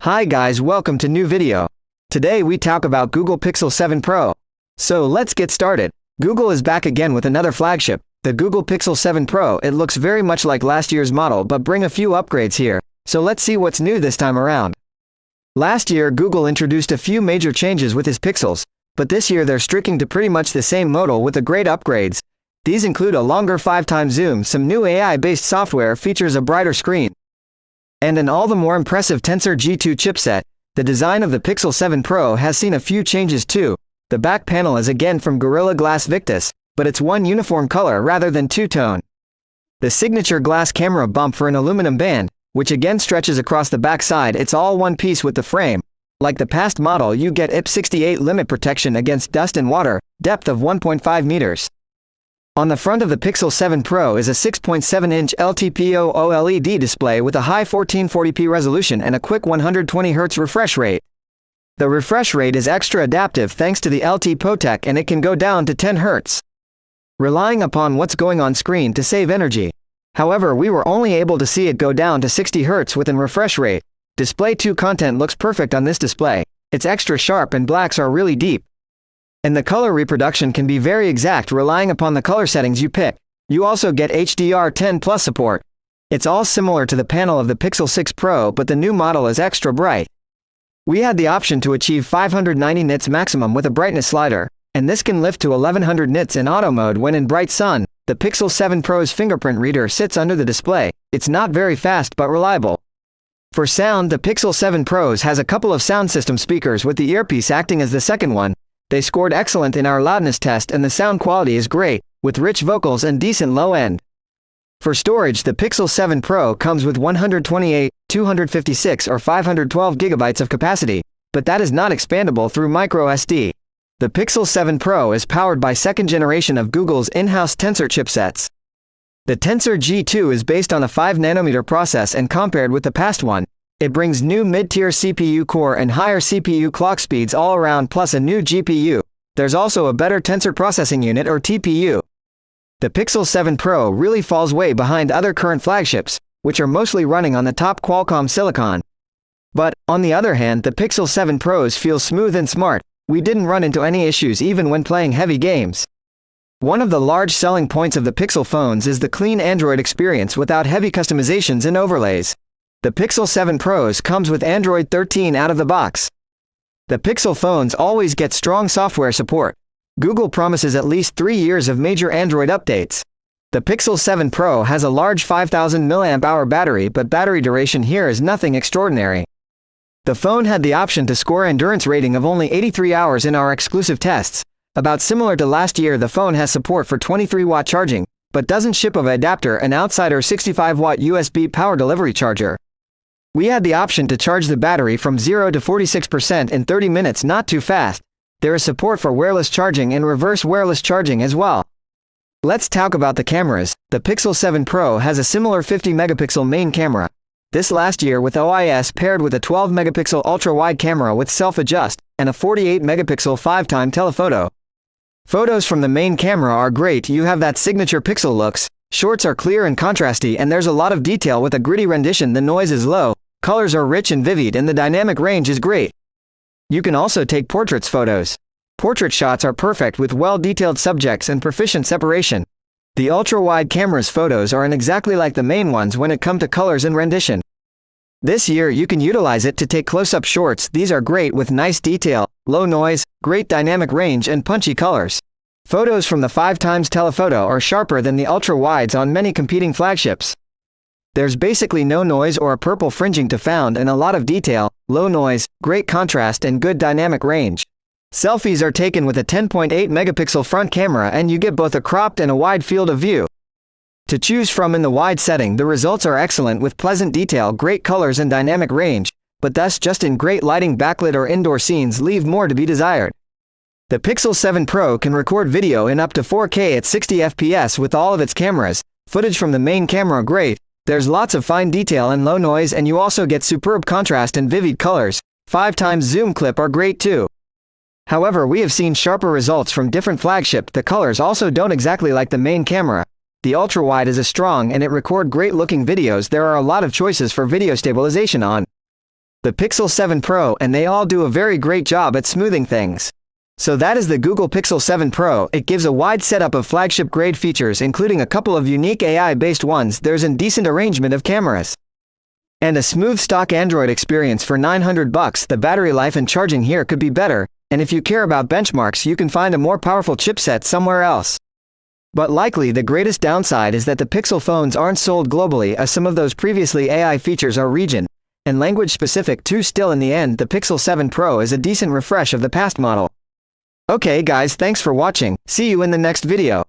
Hi guys, welcome to new video. Today we talk about Google Pixel 7 Pro. So let's get started. Google is back again with another flagship, the Google Pixel 7 Pro. It looks very much like last year's model but bring a few upgrades here. So let's see what's new this time around. Last year Google introduced a few major changes with his Pixels, but this year they're sticking to pretty much the same model with the great upgrades. These include a longer 5x zoom, some new AI-based software, features a brighter screen, and an all the more impressive Tensor G2 chipset. The design of the Pixel 7 Pro has seen a few changes too. The back panel is again from Gorilla Glass Victus, but it's one uniform color rather than two-tone. The signature glass camera bump for an aluminum band, which again stretches across the back side. It's all one piece with the frame. Like the past model, you get IP68 limit protection against dust and water, depth of 1.5 meters. On the front of the Pixel 7 Pro is a 6.7-inch LTPO OLED display with a high 1440p resolution and a quick 120Hz refresh rate. The refresh rate is extra adaptive thanks to the LTPO and it can go down to 10 Hz, relying upon what's going on screen to save energy. However, we were only able to see it go down to 60 Hz within refresh rate. Display 2 content looks perfect on this display. It's extra sharp and blacks are really deep. And the color reproduction can be very exact relying upon the color settings you pick. You also get HDR10+ support. It's all similar to the panel of the Pixel 6 Pro, but the new model is extra bright. We had the option to achieve 590 nits maximum with a brightness slider, and this can lift to 1100 nits in auto mode when in bright sun. The Pixel 7 Pro's fingerprint reader sits under the display. It's not very fast but reliable. For sound, the Pixel 7 Pros has a couple of sound system speakers with the earpiece acting as the second one. They scored excellent in our loudness test and the sound quality is great, with rich vocals and decent low end. For storage, the Pixel 7 Pro comes with 128, 256 or 512 GB of capacity, but that is not expandable through microSD. The Pixel 7 Pro is powered by second generation of Google's in-house Tensor chipsets. The Tensor G2 is based on a 5nm process and compared with the past one, it brings new mid-tier CPU core and higher CPU clock speeds all around plus a new GPU. There's also a better Tensor Processing Unit or TPU. The Pixel 7 Pro really falls way behind other current flagships, which are mostly running on the top Qualcomm silicon. But, on the other hand, the Pixel 7 Pros feel smooth and smart. We didn't run into any issues even when playing heavy games. One of the large selling points of the Pixel phones is the clean Android experience without heavy customizations and overlays. The Pixel 7 Pros comes with Android 13 out of the box. The Pixel phones always get strong software support. Google promises at least 3 years of major Android updates. The Pixel 7 Pro has a large 5000 mAh battery, but battery duration here is nothing extraordinary. The phone had the option to score endurance rating of only 83 hours in our exclusive tests. About similar to last year, the phone has support for 23-watt charging, but doesn't ship an adapter, an outsider 65-watt USB power delivery charger. We had the option to charge the battery from 0 to 46% in 30 minutes, not too fast. There is support for wireless charging and reverse wireless charging as well. Let's talk about the cameras. The Pixel 7 Pro has a similar 50-megapixel main camera. This last year with OIS paired with a 12-megapixel ultra-wide camera with self-adjust, and a 48-megapixel 5x telephoto. Photos from the main camera are great. You have that signature Pixel looks. Shots are clear and contrasty and there's a lot of detail with a gritty rendition. The noise is low, colors are rich and vivid and the dynamic range is great. You can also take portraits photos. Portrait shots are perfect with well-detailed subjects and proficient separation. The ultra-wide camera's photos aren't exactly like the main ones when it comes to colors and rendition. This year you can utilize it to take close-up shots. These are great with nice detail, low noise, great dynamic range and punchy colors. Photos from the 5x telephoto are sharper than the ultra-wides on many competing flagships. There's basically no noise or a purple fringing to found and a lot of detail, low noise, great contrast and good dynamic range. Selfies are taken with a 10.8-megapixel front camera and you get both a cropped and a wide field of view. To choose from in the wide setting, the results are excellent with pleasant detail, great colors and dynamic range, but thus just in great lighting, backlit or indoor scenes leave more to be desired. The Pixel 7 Pro can record video in up to 4K at 60 FPS with all of its cameras. Footage from the main camera great, there's lots of fine detail and low noise and you also get superb contrast and vivid colors. 5x zoom clip are great too. However, we have seen sharper results from different flagship. The colors also don't exactly like the main camera. The ultra-wide is a strong and it record great looking videos. There are a lot of choices for video stabilization on. the Pixel 7 Pro, and they all do a very great job at smoothing things. So that is the Google Pixel 7 Pro. It gives a wide setup of flagship grade features, including a couple of unique AI-based ones. There's a decent arrangement of cameras and a smooth stock Android experience for $900. The battery life and charging here could be better, and if you care about benchmarks, you can find a more powerful chipset somewhere else. But likely the greatest downside is that the Pixel phones aren't sold globally, as some of those previously AI features are region and language specific too. Still, in the end, the Pixel 7 Pro is a decent refresh of the past model. Okay guys, thanks for watching. See you in the next video.